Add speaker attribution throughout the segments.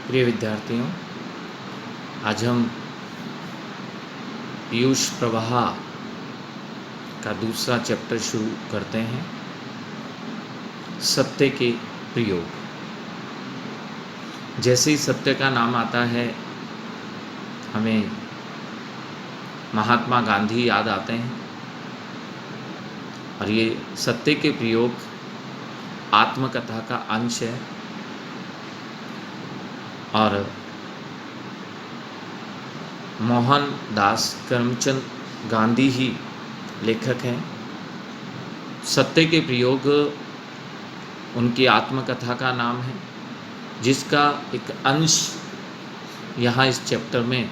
Speaker 1: प्रिय विद्यार्थियों, आज हम पीयूष प्रवाह का दूसरा चैप्टर शुरू करते हैं, सत्य के प्रयोग। जैसे ही सत्य का नाम आता है, हमें महात्मा गांधी याद आते हैं और ये सत्य के प्रयोग आत्मकथा का अंश है और मोहनदास करमचंद गांधी ही लेखक हैं। सत्य के प्रयोग उनकी आत्मकथा का नाम है, जिसका एक अंश यहाँ इस चैप्टर में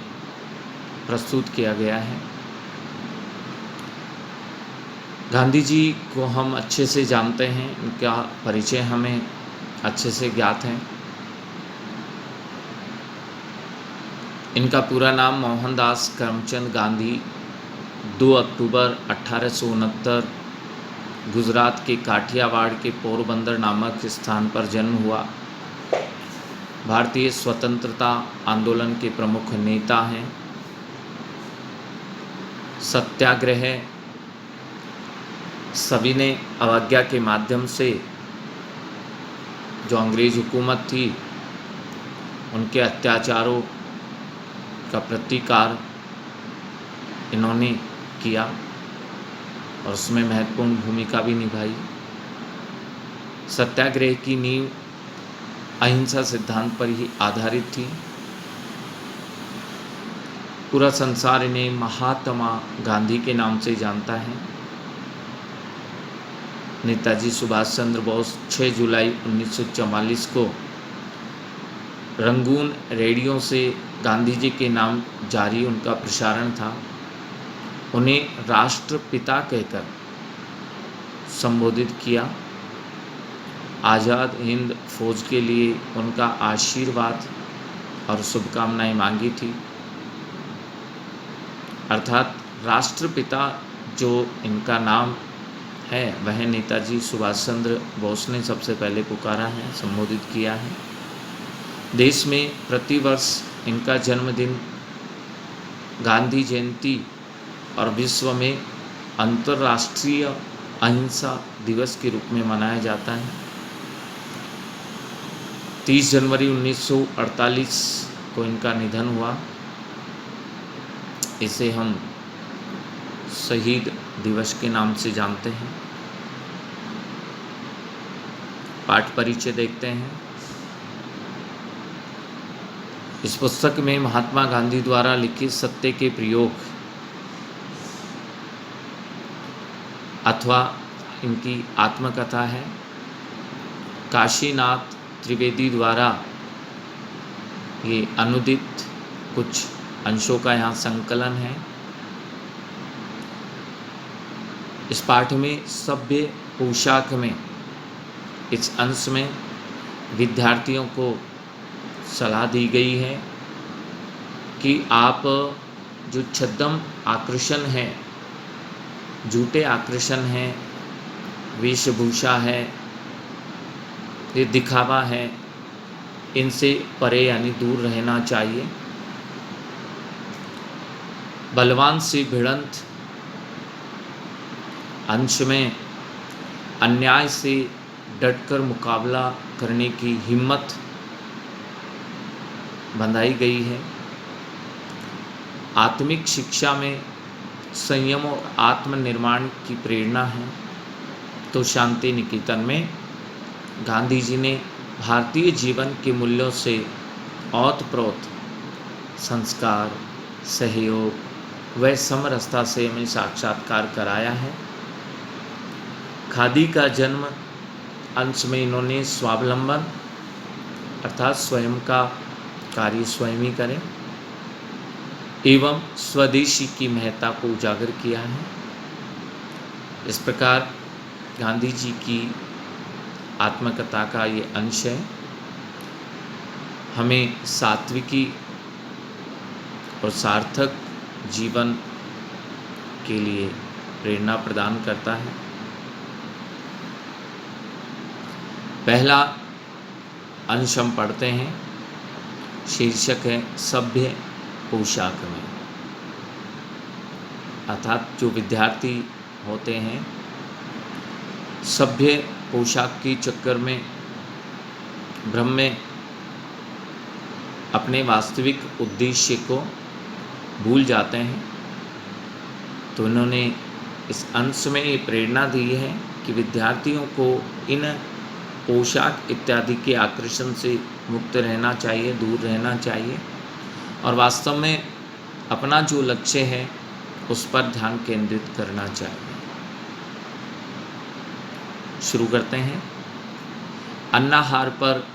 Speaker 1: प्रस्तुत किया गया है। गांधी जी को हम अच्छे से जानते हैं, उनका परिचय हमें अच्छे से ज्ञात है। इनका पूरा नाम मोहनदास करमचंद गांधी 2 अक्टूबर 1869 गुजरात के काठियावाड़ के पोरबंदर नामक स्थान पर जन्म हुआ। भारतीय स्वतंत्रता आंदोलन के प्रमुख नेता हैं। सत्याग्रह, सविनय अवज्ञा के माध्यम से जो अंग्रेज हुकूमत थी, उनके अत्याचारों का प्रतिकार इन्होंने किया और उसमें महत्वपूर्ण भूमिका भी निभाई। सत्याग्रह की नींव अहिंसा सिद्धांत पर ही आधारित थी। पूरा संसार इन्हें महात्मा गांधी के नाम से जानता है। नेताजी सुभाष चंद्र बोस 6 जुलाई 1944 को रंगून रेडियो से गांधी जी के नाम जारी उनका प्रसारण था। उन्हें राष्ट्रपिता कहकर संबोधित किया। आज़ाद हिंद फौज के लिए उनका आशीर्वाद और शुभकामनाएं मांगी थी। अर्थात राष्ट्रपिता जो इनका नाम है, वह नेताजी सुभाष चंद्र बोस ने सबसे पहले पुकारा है, संबोधित किया है। देश में प्रतिवर्ष इनका जन्मदिन गांधी जयंती और विश्व में अंतर्राष्ट्रीय अहिंसा दिवस के रूप में मनाया जाता है। 30 जनवरी 1948 को इनका निधन हुआ। इसे हम शहीद दिवस के नाम से जानते हैं। पाठ परिचय देखते हैं। इस पुस्तक में महात्मा गांधी द्वारा लिखित सत्य के प्रयोग अथवा इनकी आत्मकथा है। काशीनाथ त्रिवेदी द्वारा ये अनुदित कुछ अंशों का यहाँ संकलन है। इस पाठ में सभ्य पोशाक में इस अंश में विद्यार्थियों को सलाह दी गई है कि आप जो छद्म आकर्षण है, झूठे आकर्षण है, वेशभूषा है, ये दिखावा है, इनसे परे यानी दूर रहना चाहिए। बलवान से भिड़ंत अंश में अन्याय से डटकर मुकाबला करने की हिम्मत बंधाई गई है। आत्मिक शिक्षा में संयम और आत्मनिर्माण की प्रेरणा है। तो शांति निकेतन में गांधी जी ने भारतीय जीवन के मूल्यों से ओतप्रोत संस्कार, सहयोग व समरसता से हमें साक्षात्कार कराया है। खादी का जन्म अंश में इन्होंने स्वावलंबन अर्थात स्वयं का कार्य स्वयं ही करें एवं स्वदेशी की महत्ता को उजागर किया है। इस प्रकार गांधी जी की आत्मकथा का ये अंश है। हमें सात्विकी और सार्थक जीवन के लिए प्रेरणा प्रदान करता है। पहला अंश हम पढ़ते हैं। शीर्षक है सभ्य पोशाक में। अर्थात जो विद्यार्थी होते हैं सभ्य पोशाक के चक्कर में, भ्रम में अपने वास्तविक उद्देश्य को भूल जाते हैं। तो इन्होंने इस अंश में ये प्रेरणा दी है कि विद्यार्थियों को इन पोशाक इत्यादि के आकर्षण से मुक्त रहना चाहिए, दूर रहना चाहिए और वास्तव में अपना जो लक्ष्य है उस पर ध्यान केंद्रित करना चाहिए। शुरू करते हैं। अन्नाहार पर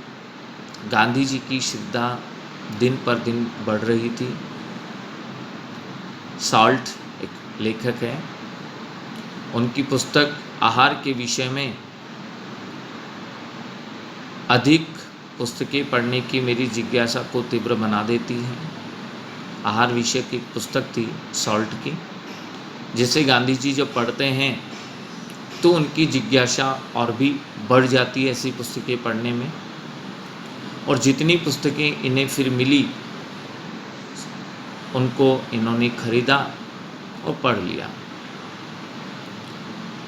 Speaker 1: गांधी जी की श्रद्धा दिन पर दिन बढ़ रही थी। सॉल्ट एक लेखक है, उनकी पुस्तक आहार के विषय में अधिक पुस्तकें पढ़ने की मेरी जिज्ञासा को तीव्र बना देती है। आहार विषय की पुस्तक थी सॉल्ट की, जिसे गांधी जी जब पढ़ते हैं तो उनकी जिज्ञासा और भी बढ़ जाती है ऐसी पुस्तकें पढ़ने में। और जितनी पुस्तकें इन्हें फिर मिली उनको इन्होंने खरीदा और पढ़ लिया।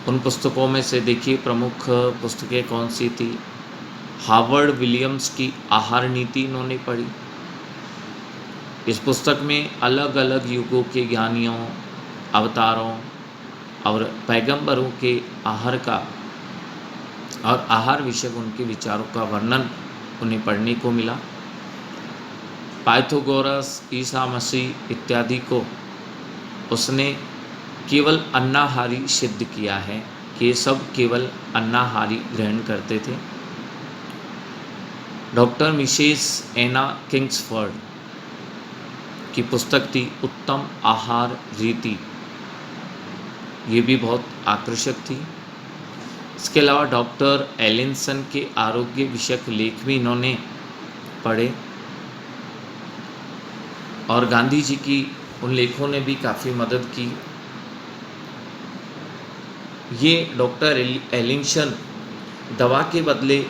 Speaker 1: उन पुस्तकों में से देखिए प्रमुख पुस्तकें कौन सी थी। हार्वर्ड विलियम्स की आहार नीति इन्होंने पढ़ी। इस पुस्तक में अलग अलग युगों के ज्ञानियों, अवतारों और पैगंबरों के आहार का और आहार विषयक उनके विचारों का वर्णन उन्हें पढ़ने को मिला। पाइथागोरस, ईसा मसीह इत्यादि को उसने केवल अन्नाहारी सिद्ध किया है कि ये सब केवल अन्नाहारी ग्रहण करते थे। डॉक्टर मिसेस एना किंग्सफोर्ड की पुस्तक थी उत्तम आहार रीति, ये भी बहुत आकर्षक थी। इसके अलावा डॉक्टर एलिसन के आरोग्य विषयक लेख भी इन्होंने पढ़े और गांधी जी की उन लेखों ने भी काफ़ी मदद की। ये डॉक्टर एलिसन दवा के बदले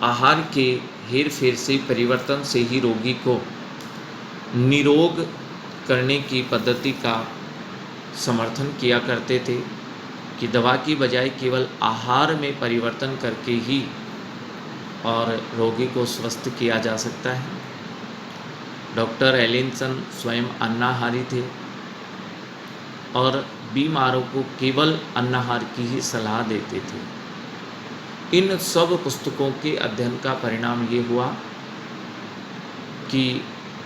Speaker 1: आहार के हेर फेर से, परिवर्तन से ही रोगी को निरोग करने की पद्धति का समर्थन किया करते थे कि दवा की बजाय केवल आहार में परिवर्तन करके ही और रोगी को स्वस्थ किया जा सकता है। डॉक्टर एलिसन स्वयं अन्नाहारी थे और बीमारों को केवल अन्नाहार की ही सलाह देते थे। इन सब पुस्तकों के अध्ययन का परिणाम ये हुआ कि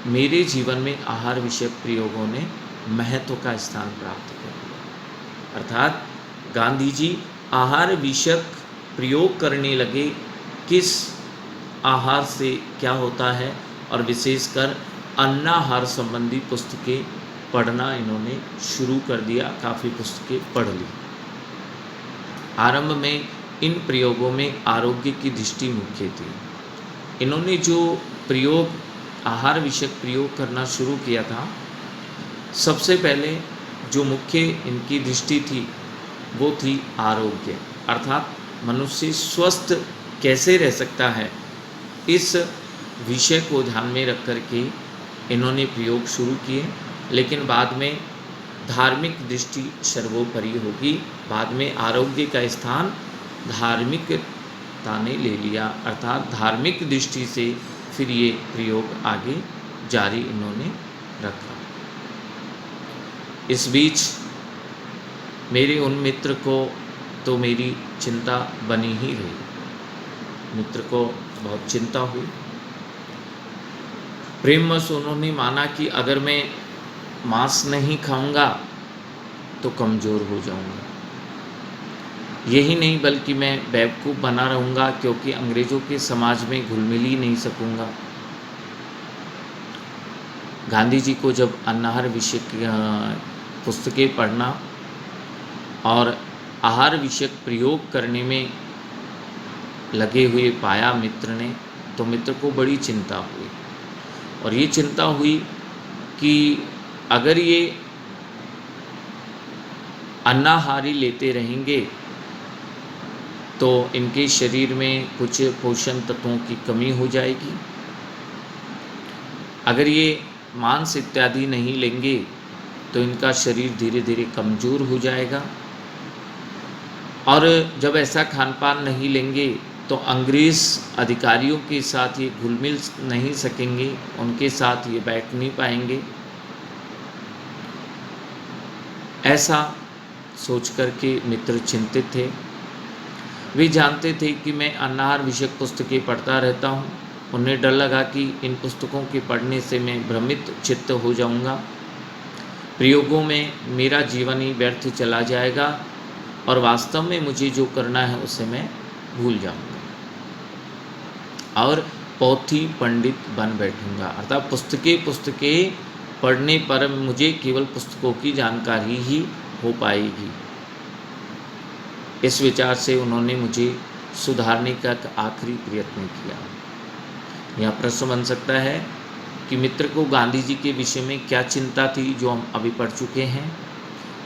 Speaker 1: मेरे जीवन में आहार विषयक प्रयोगों ने महत्व का स्थान प्राप्त कर लिया। अर्थात गांधी जी आहार विषयक प्रयोग करने लगे, किस आहार से क्या होता है, और विशेषकर अन्नाहार संबंधी पुस्तकें पढ़ना इन्होंने शुरू कर दिया। काफ़ी पुस्तकें पढ़ ली। आरंभ में इन प्रयोगों में आरोग्य की दृष्टि मुख्य थी। इन्होंने जो प्रयोग आहार विषयक प्रयोग करना शुरू किया था, सबसे पहले जो मुख्य इनकी दृष्टि थी वो थी आरोग्य, अर्थात मनुष्य स्वस्थ कैसे रह सकता है, इस विषय को ध्यान में रख कर के इन्होंने प्रयोग शुरू किए। लेकिन बाद में धार्मिक दृष्टि सर्वोपरि होगी। बाद में आरोग्य का स्थान धार्मिकता ने ले लिया, अर्थात धार्मिक दृष्टि से फिर ये प्रयोग आगे जारी इन्होंने रखा। इस बीच मेरे उन मित्र को तो मेरी चिंता बनी ही रही। मित्र को बहुत चिंता हुई। प्रेमवश उन्होंने माना कि अगर मैं मांस नहीं खाऊंगा तो कमज़ोर हो जाऊंगा। यही नहीं बल्कि मैं बेवकूफ़ बना रहूँगा, क्योंकि अंग्रेज़ों के समाज में घुल मिल ही नहीं सकूँगा। गांधी जी को जब अन्नाहार विषय की पुस्तकें पढ़ना और आहार विषयक प्रयोग करने में लगे हुए पाया मित्र ने, तो मित्र को बड़ी चिंता हुई। और ये चिंता हुई कि अगर ये अन्नाहारी लेते रहेंगे तो इनके शरीर में कुछ पोषण तत्वों की कमी हो जाएगी। अगर ये मांस इत्यादि नहीं लेंगे तो इनका शरीर धीरे धीरे कमज़ोर हो जाएगा, और जब ऐसा खान पान नहीं लेंगे तो अंग्रेज़ अधिकारियों के साथ ये घुल मिल नहीं सकेंगे, उनके साथ ये बैठ नहीं पाएंगे। ऐसा सोच कर के मित्र चिंतित थे। वे जानते थे कि मैं अन्नाहार विषयक पुस्तकें पढ़ता रहता हूँ। उन्हें डर लगा कि इन पुस्तकों के पढ़ने से मैं भ्रमित चित्त हो जाऊँगा, प्रयोगों में मेरा जीवन ही व्यर्थ चला जाएगा और वास्तव में मुझे जो करना है उसे मैं भूल जाऊँगा और पोथी पंडित बन बैठूँगा। अर्थात पुस्तकें पढ़ने पर मुझे केवल पुस्तकों की जानकारी ही हो पाएगी। इस विचार से उन्होंने मुझे सुधारने का आखिरी प्रयत्न किया। यह प्रश्न बन सकता है कि मित्र को गांधी जी के विषय में क्या चिंता थी, जो हम अभी पढ़ चुके हैं,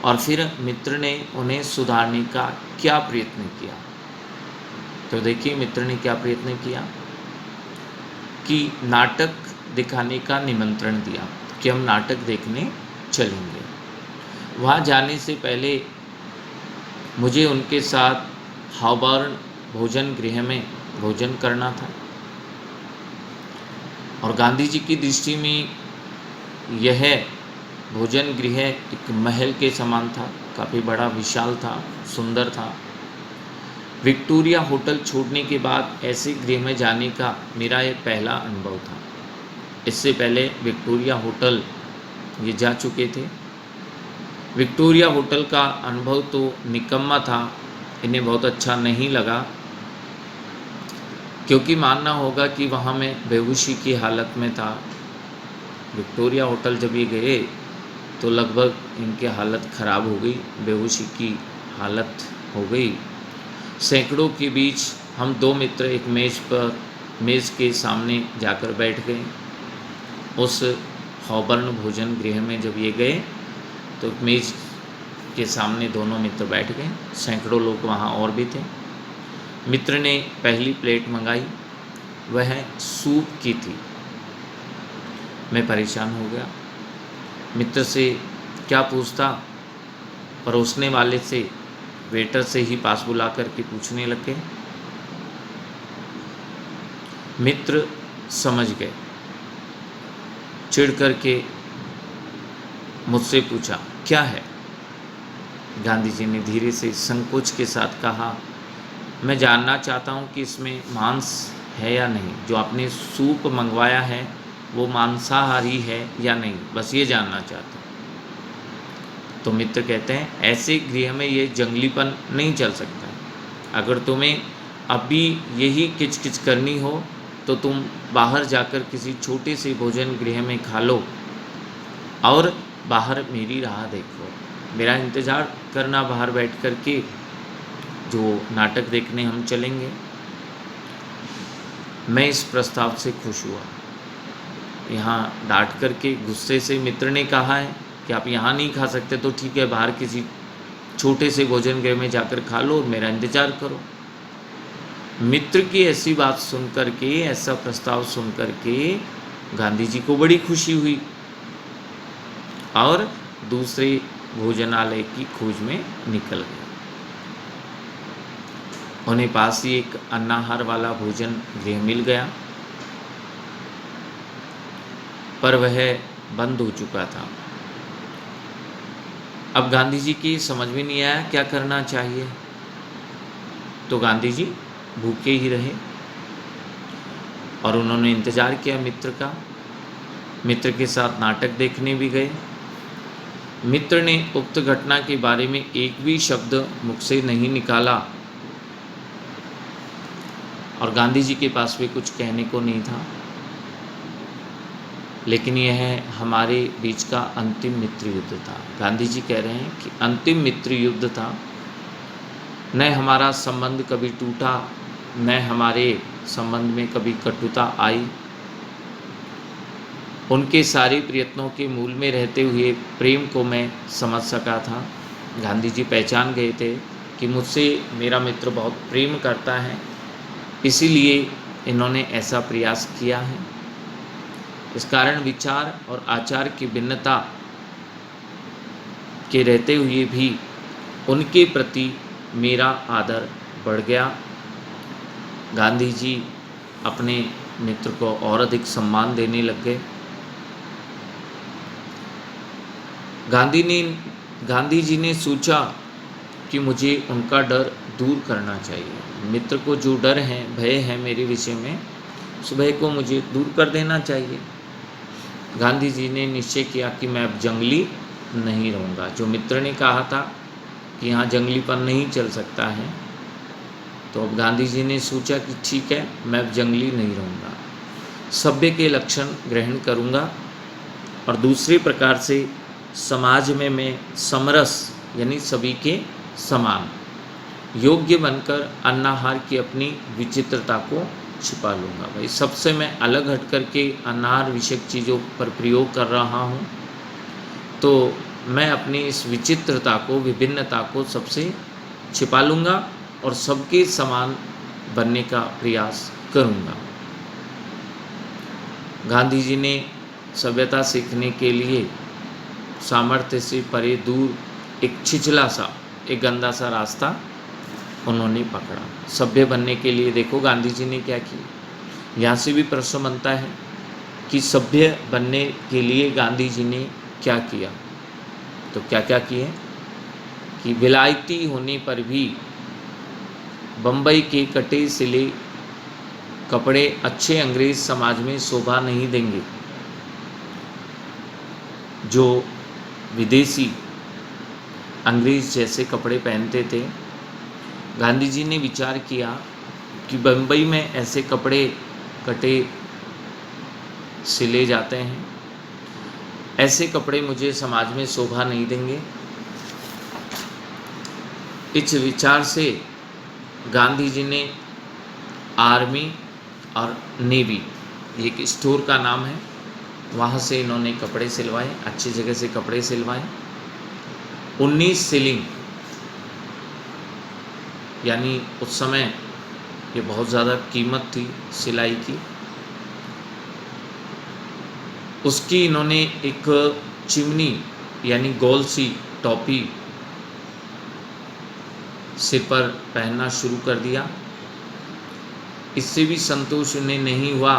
Speaker 1: और फिर मित्र ने उन्हें सुधारने का क्या प्रयत्न किया। तो देखिए मित्र ने क्या प्रयत्न किया कि नाटक दिखाने का निमंत्रण दिया कि हम नाटक देखने चलेंगे। वहाँ जाने से पहले मुझे उनके साथ हॉबर्न भोजन गृह में भोजन करना था, और गांधी जी की दृष्टि में यह भोजन गृह एक महल के समान था, काफ़ी बड़ा विशाल था, सुंदर था। विक्टोरिया होटल छोड़ने के बाद ऐसे गृह में जाने का मेरा ये पहला अनुभव था। इससे पहले विक्टोरिया होटल ये जा चुके थे। विक्टोरिया होटल का अनुभव तो निकम्मा था, इन्हें बहुत अच्छा नहीं लगा, क्योंकि मानना होगा कि वहाँ मैं बेहोशी की हालत में था। विक्टोरिया होटल जब ये गए तो लगभग इनकी हालत ख़राब हो गई, बेहोशी की हालत हो गई। सैकड़ों के बीच हम दो मित्र एक मेज़ के सामने जाकर बैठ गए। उस हॉबर्न भोजन गृह में जब ये गए तो मेज़ के सामने दोनों मित्र बैठ गए। सैकड़ों लोग वहाँ और भी थे। मित्र ने पहली प्लेट मंगाई, वह सूप की थी। मैं परेशान हो गया। मित्र से क्या पूछता, परोसने वाले से, वेटर से ही पास बुला कर के पूछने लग गए। मित्र समझ गए, चिढ़ करके मुझसे पूछा क्या है। गांधी जी ने धीरे से संकोच के साथ कहा, मैं जानना चाहता हूँ कि इसमें मांस है या नहीं, जो आपने सूप मंगवाया है वो मांसाहारी है या नहीं, बस ये जानना चाहता हूँ। तो मित्र कहते हैं ऐसे गृह में ये जंगलीपन नहीं चल सकता। अगर तुम्हें अभी यही किचकिच करनी हो तो तुम बाहर जाकर किसी छोटे से भोजन गृह में खा लो और बाहर मेरी राह देखो, मेरा इंतज़ार करना बाहर बैठ कर के, जो नाटक देखने हम चलेंगे। मैं इस प्रस्ताव से खुश हुआ। यहाँ डांट करके गुस्से से मित्र ने कहा है कि आप यहाँ नहीं खा सकते तो ठीक है, बाहर किसी छोटे से भोजन गृह में जाकर खा लो और मेरा इंतज़ार करो। मित्र की ऐसी बात सुन कर के, ऐसा प्रस्ताव सुन कर के गांधी जी को बड़ी खुशी हुई और दूसरे भोजनालय की खोज में निकल गए। उन्हें पास ही एक अन्नाहार वाला भोजन गृह मिल गया, पर वह बंद हो चुका था। अब गांधी जी की समझ में नहीं आया क्या करना चाहिए, तो गांधी जी भूखे ही रहे और उन्होंने इंतज़ार किया मित्र का। मित्र के साथ नाटक देखने भी गए। मित्र ने उक्त घटना के बारे में एक भी शब्द मुख से नहीं निकाला और गांधी जी के पास भी कुछ कहने को नहीं था। लेकिन यह हमारे बीच का अंतिम मित्र युद्ध था। गांधी जी कह रहे हैं कि अंतिम मित्र युद्ध था। न हमारा संबंध कभी टूटा, न हमारे संबंध में कभी कटुता आई। उनके सारे प्रयत्नों के मूल में रहते हुए प्रेम को मैं समझ सका था। गांधी जी पहचान गए थे कि मुझसे मेरा मित्र बहुत प्रेम करता है, इसीलिए इन्होंने ऐसा प्रयास किया है। इस कारण विचार और आचार की भिन्नता के रहते हुए भी उनके प्रति मेरा आदर बढ़ गया। गांधी जी अपने मित्र को और अधिक सम्मान देने लग गए। गांधी जी ने सोचा कि मुझे उनका डर दूर करना चाहिए। मित्र को जो डर है, भय है मेरे विषय में, उस भय को मुझे दूर कर देना चाहिए। गांधी जी ने निश्चय किया कि मैं अब जंगली नहीं रहूँगा। जो मित्र ने कहा था कि यहाँ जंगलीपन नहीं चल सकता है, तो अब गांधी जी ने सोचा कि ठीक है, मैं अब जंगली नहीं रहूँगा, सभ्य के लक्षण ग्रहण करूँगा और दूसरे प्रकार से समाज में मैं समरस यानी सभी के समान योग्य बनकर अन्नाहार की अपनी विचित्रता को छिपा लूँगा। भाई सबसे मैं अलग हट करके अन्नाहार विषयक चीज़ों पर प्रयोग कर रहा हूँ, तो मैं अपनी इस विचित्रता को, विभिन्नता को सबसे छिपा लूँगा और सबके समान बनने का प्रयास करूँगा। गांधी जी ने सभ्यता सीखने के लिए सामर्थ्य से परे दूर एक छिछला सा, एक गंदा सा रास्ता उन्होंने पकड़ा। सभ्य बनने के लिए देखो गांधी जी ने क्या किया। यहाँ से भी प्रश्न बनता है कि सभ्य बनने के लिए गांधी जी ने क्या किया। तो क्या क्या किए कि विलायती होने पर भी बम्बई के कटे सिले कपड़े अच्छे अंग्रेज समाज में शोभा नहीं देंगे। जो विदेशी अंग्रेज जैसे कपड़े पहनते थे, गांधी जी ने विचार किया कि बम्बई में ऐसे कपड़े कटे सिले जाते हैं, ऐसे कपड़े मुझे समाज में शोभा नहीं देंगे। इस विचार से गांधी जी ने आर्मी और नेवी, एक स्टोर का नाम है, वहाँ से इन्होंने कपड़े सिलवाए, अच्छी जगह से कपड़े सिलवाए। 19 शिलिंग यानी उस समय ये बहुत ज़्यादा कीमत थी सिलाई की, उसकी इन्होंने एक चिमनी यानी गोल सी टोपी सिर पर पहनना शुरू कर दिया। इससे भी संतोष उन्हें नहीं हुआ।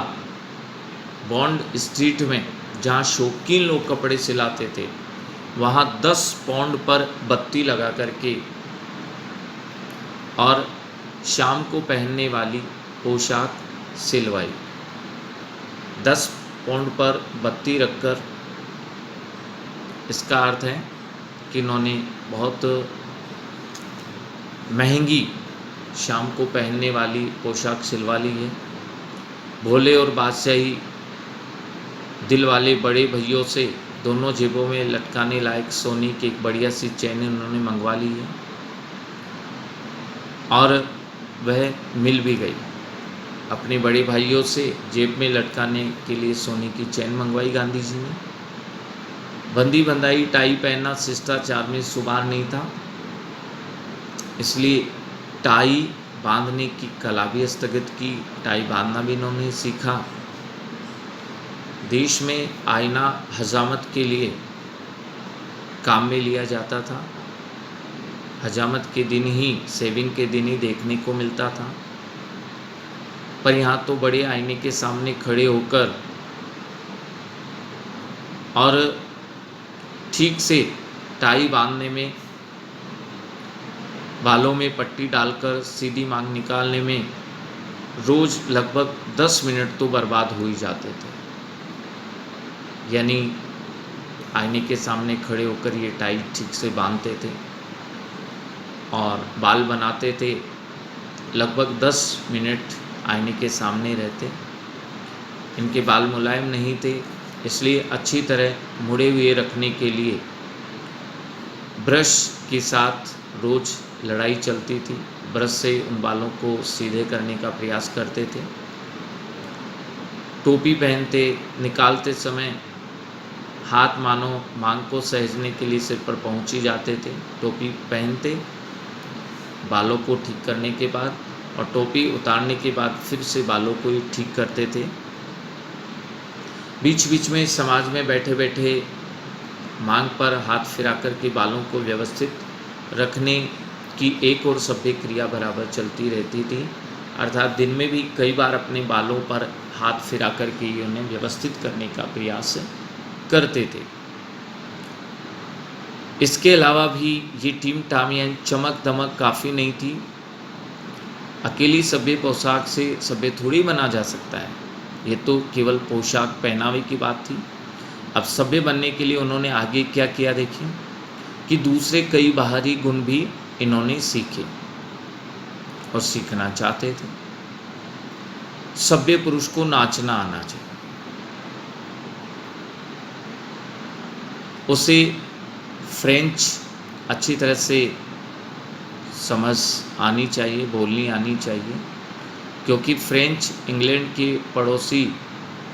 Speaker 1: बॉन्ड स्ट्रीट में जहाँ शौकीन लोग कपड़े सिलाते थे, वहाँ 10 पाउंड पर बत्ती लगा करके और शाम को पहनने वाली पोशाक सिलवाई। 10 पाउंड पर बत्ती रखकर, इसका अर्थ है कि इन्होंने बहुत महंगी शाम को पहनने वाली पोशाक सिलवा ली है। भोले और बादशाही दिल वाले बड़े भैयों से दोनों जेबों में लटकाने लायक सोने की एक बढ़िया सी चैन उन्होंने मंगवा ली है और वह मिल भी गई। अपने बड़े भाइयों से जेब में लटकाने के लिए सोने की चैन मंगवाई गांधी जी ने। बंदी बंदाई टाई पहनना शिष्टाचार में शुमार नहीं था, इसलिए टाई बांधने की कला भी स्थगित की। टाई बांधना भी इन्होंने सीखा। देश में आईना हजामत के लिए काम में लिया जाता था। हजामत के दिन ही, सेविंग के दिन ही देखने को मिलता था, पर यहाँ तो बड़े आईने के सामने खड़े होकर और ठीक से टाई बांधने में, बालों में पट्टी डालकर सीधी मांग निकालने में रोज़ लगभग 10 मिनट तो बर्बाद हो ही जाते थे। यानी आईने के सामने खड़े होकर ये टाई ठीक से बांधते थे और बाल बनाते थे। लगभग 10 मिनट आईने के सामने रहते। इनके बाल मुलायम नहीं थे, इसलिए अच्छी तरह मुड़े हुए रखने के लिए ब्रश के साथ रोज़ लड़ाई चलती थी। ब्रश से उन बालों को सीधे करने का प्रयास करते थे। टोपी पहनते, निकालते समय हाथ मानो मांग को सहेजने के लिए सिर पर पहुँच ही जाते थे। टोपी पहनते, बालों को ठीक करने के बाद, और टोपी उतारने के बाद फिर से बालों को ठीक करते थे। बीच बीच में समाज में बैठे बैठे मांग पर हाथ फिराकर के बालों को व्यवस्थित रखने की एक और सभ्य क्रिया बराबर चलती रहती थी, अर्थात दिन में भी कई बार अपने बालों पर हाथ फिरा कर के उन्हें व्यवस्थित करने का प्रयास करते थे। इसके अलावा भी ये टीम टाम या चमक दमक काफ़ी नहीं थी। अकेली सभ्य पोशाक से सभ्य थोड़ी बना जा सकता है, ये तो केवल पोशाक पहनावे की बात थी। अब सभ्य बनने के लिए उन्होंने आगे क्या किया देखिए, कि दूसरे कई बाहरी गुण भी इन्होंने सीखे और सीखना चाहते थे। सभ्य पुरुष को नाचना आना चाहिए, उसे फ्रेंच अच्छी तरह से समझ आनी चाहिए, बोलनी आनी चाहिए, क्योंकि फ्रेंच इंग्लैंड के पड़ोसी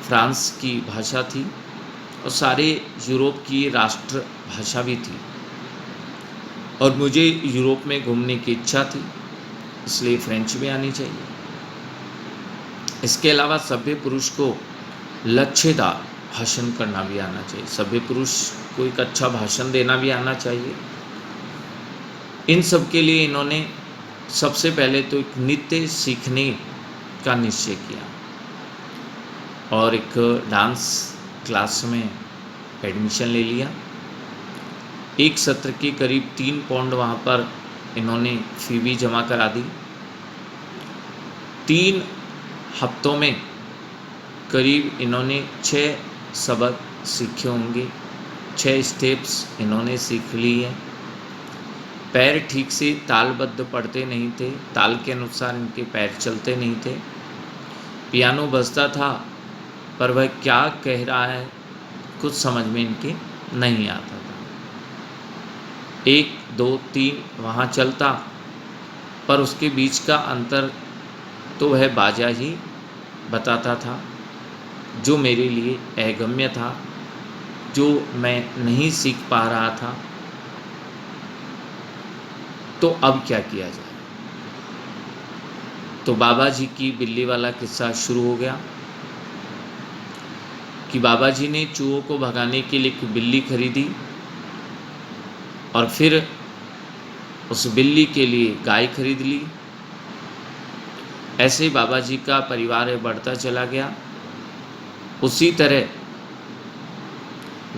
Speaker 1: फ्रांस की भाषा थी और सारे यूरोप की राष्ट्र भाषा भी थी, और मुझे यूरोप में घूमने की इच्छा थी, इसलिए फ्रेंच भी आनी चाहिए। इसके अलावा सभ्य पुरुष को लच्छेदार भाषण करना भी आना चाहिए, सभ्य पुरुष को एक अच्छा भाषण देना भी आना चाहिए। इन सब के लिए इन्होंने सबसे पहले तो एक नृत्य सीखने का निश्चय किया और एक डांस क्लास में एडमिशन ले लिया। एक सत्र के करीब 3 पाउंड वहाँ पर इन्होंने फी भी जमा करा दी। 3 हफ्तों में करीब इन्होंने 6 सबक सीखे होंगे, 6 स्टेप्स इन्होंने सीख ली है। पैर ठीक से तालबद्ध पढ़ते नहीं थे, ताल के अनुसार इनके पैर चलते नहीं थे। पियानो बजता था पर वह क्या कह रहा है कुछ समझ में इनके नहीं आता था। 1 2 3 वहाँ चलता, पर उसके बीच का अंतर तो वह बाजा ही बताता था, जो मेरे लिए अगम्य था, जो मैं नहीं सीख पा रहा था। तो अब क्या किया जाए? तो बाबा जी की बिल्ली वाला किस्सा शुरू हो गया कि बाबा जी ने चूहों को भगाने के लिए एक बिल्ली खरीदी और फिर उस बिल्ली के लिए गाय खरीद ली। ऐसे बाबा जी का परिवार बढ़ता चला गया। उसी तरह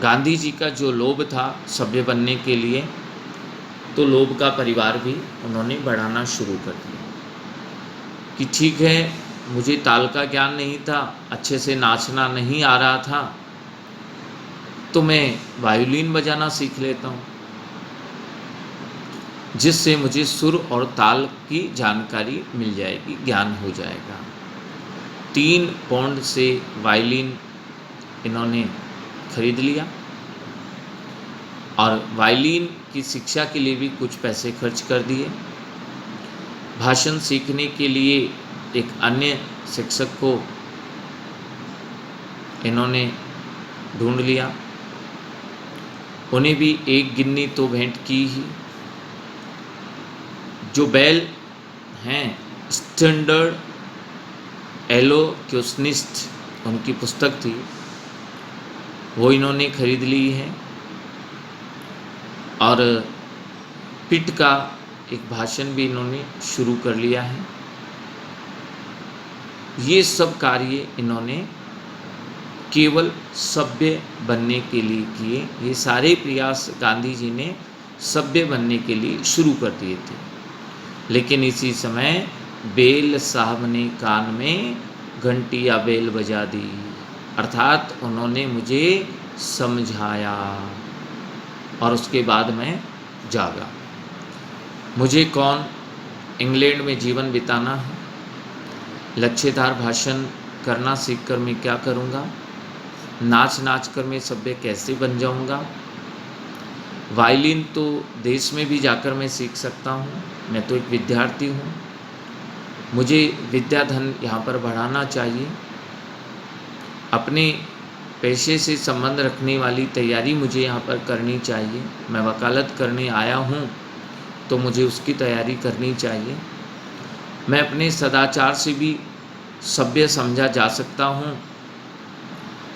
Speaker 1: गांधी जी का जो लोभ था सभ्य बनने के लिए, तो लोभ का परिवार भी उन्होंने बढ़ाना शुरू कर दिया कि ठीक है, मुझे ताल का ज्ञान नहीं था, अच्छे से नाचना नहीं आ रहा था, तो मैं वायोलिन बजाना सीख लेता हूँ, जिससे मुझे सुर और ताल की जानकारी मिल जाएगी, ज्ञान हो जाएगा। 3 पाउंड से वायलिन इन्होंने खरीद लिया और वायलिन की शिक्षा के लिए भी कुछ पैसे खर्च कर दिए। भाषण सीखने के लिए एक अन्य शिक्षक को इन्होंने ढूंढ लिया, उन्हें भी एक गिन्नी तो भेंट की ही। जो बैल हैं स्टैंडर्ड एलोक्यूशनिस्ट, उनकी पुस्तक थी, वो इन्होंने खरीद ली है और पिट का एक भाषण भी इन्होंने शुरू कर लिया है। ये सब कार्य इन्होंने केवल सभ्य बनने के लिए किए। ये सारे प्रयास गांधी जी ने सभ्य बनने के लिए शुरू कर दिए थे। लेकिन इसी समय बेल साहब ने कान में घंटी या बेल बजा दी, अर्थात उन्होंने मुझे समझाया और उसके बाद मैं जागा। मुझे कौन इंग्लैंड में जीवन बिताना है, लच्छेदार भाषण करना सीखकर मैं क्या करूँगा, नाच नाच कर मैं सभ्य कैसे बन जाऊँगा। वायलिन तो देश में भी जाकर मैं सीख सकता हूँ, मैं तो एक विद्यार्थी हूँ, मुझे विद्याधन यहाँ पर बढ़ाना चाहिए। अपने पेशे से संबंध रखने वाली तैयारी मुझे यहाँ पर करनी चाहिए। मैं वकालत करने आया हूँ तो मुझे उसकी तैयारी करनी चाहिए। मैं अपने सदाचार से भी सभ्य समझा जा सकता हूँ,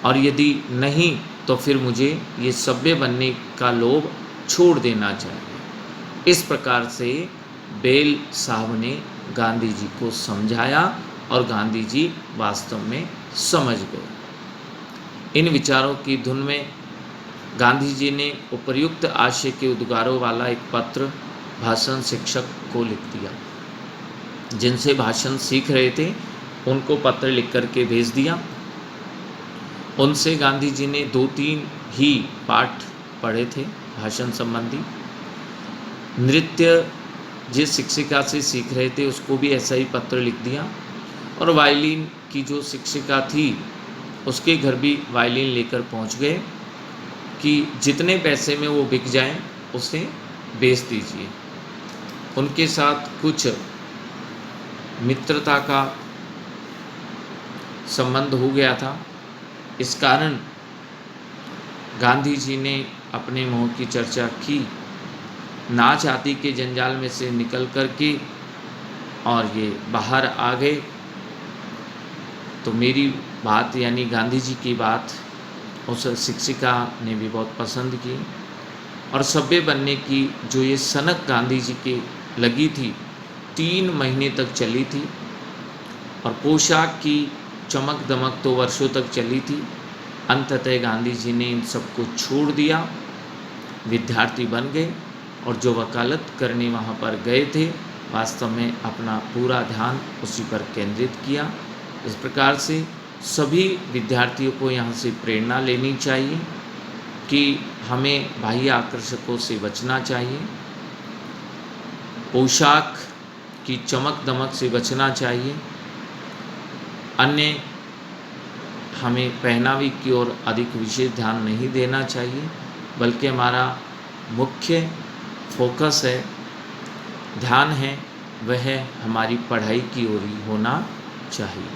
Speaker 1: और यदि नहीं तो फिर मुझे ये सभ्य बनने का लोभ छोड़ देना चाहिए। इस प्रकार से बेल साहब ने गांधी जी को समझाया और गांधी जी वास्तव में समझ गए। इन विचारों की धुन में गांधी जी ने उपर्युक्त आशय के उद्गारों वाला एक पत्र भाषण शिक्षक को लिख दिया। जिनसे भाषण सीख रहे थे उनको पत्र लिख कर के भेज दिया। उनसे गांधी जी ने 2-3 ही पाठ पढ़े थे भाषण संबंधी। नृत्य जिस शिक्षिका से सीख रहे थे उसको भी ऐसा ही पत्र लिख दिया, और वायलिन की जो शिक्षिका थी उसके घर भी वायलिन लेकर पहुंच गए कि जितने पैसे में वो बिक जाएं उसे बेच दीजिए। उनके साथ कुछ मित्रता का संबंध हो गया था। इस कारण गांधी जी ने अपने मोह की चर्चा की, नाच आदि के जंजाल में से निकल कर के और ये बाहर आ गए। तो मेरी बात यानी गांधी जी की बात उस शिक्षिका ने भी बहुत पसंद की, और सभ्य बनने की जो ये सनक गांधी जी की लगी थी 3 महीने तक चली थी, और पोशाक की चमक दमक तो वर्षों तक चली थी। अंततः गांधी जी ने इन सबको छोड़ दिया, विद्यार्थी बन गए, और जो वकालत करने वहाँ पर गए थे वास्तव में अपना पूरा ध्यान उसी पर केंद्रित किया। इस प्रकार से सभी विद्यार्थियों को यहाँ से प्रेरणा लेनी चाहिए कि हमें बाह्य आकर्षकों से बचना चाहिए, पोशाक की चमक दमक से बचना चाहिए, अन्य हमें पहनावे की ओर अधिक विशेष ध्यान नहीं देना चाहिए, बल्कि हमारा मुख्य फोकस है, ध्यान है, वह हमारी पढ़ाई की ओर ही होना चाहिए।